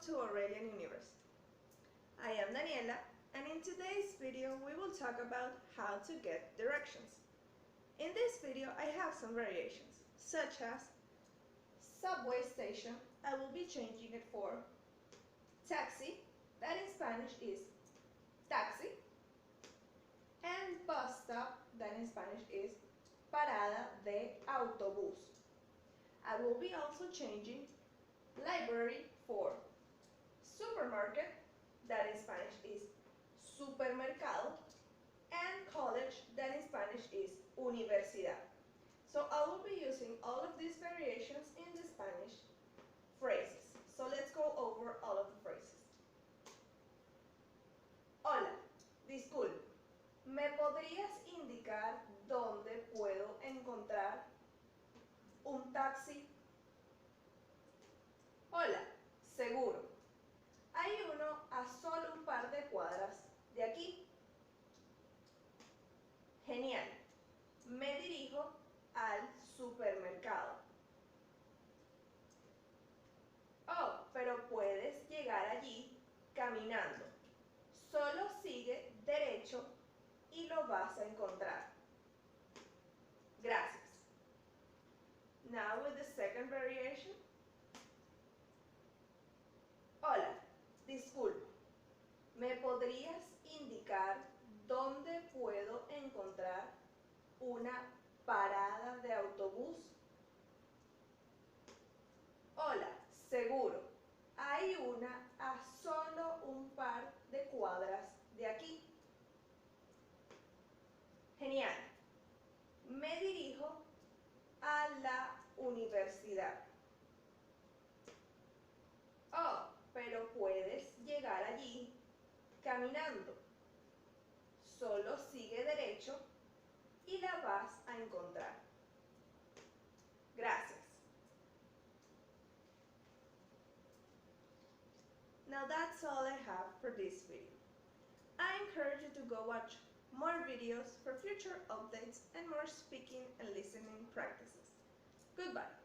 to Aurelian University. I am Daniela, and in today's video we will talk about how to get directions. In this video I have some variations, such as subway station. I will be changing it for taxi, that in Spanish is taxi, and bus stop, that in Spanish is parada de autobús. I will be also changing library for supermarket, that in Spanish is supermercado, and college, that in Spanish is universidad. So I will be using all of these variations in the Spanish phrases. So let's go over all of the phrases. Hola, disculpe, ¿me podrías indicar dónde puedo encontrar un taxi? Hola, seguro. Hay uno a solo un par de cuadras de aquí. Genial. Me dirijo al supermercado. Oh, pero puedes llegar allí caminando. Solo sigue derecho y lo vas a encontrar. Gracias. Now with the second variation. Hola, disculpa, ¿me podrías indicar dónde puedo encontrar una parada de autobús? Hola, seguro, hay una a solo un par de cuadras de aquí. Genial, me dirijo a la universidad. Oh, pero puedes llegar allí caminando. Solo sigue derecho y la vas a encontrar. Gracias. Now that's all I have for this video. I encourage you to go watch more videos for future updates and more speaking and listening practices. Goodbye.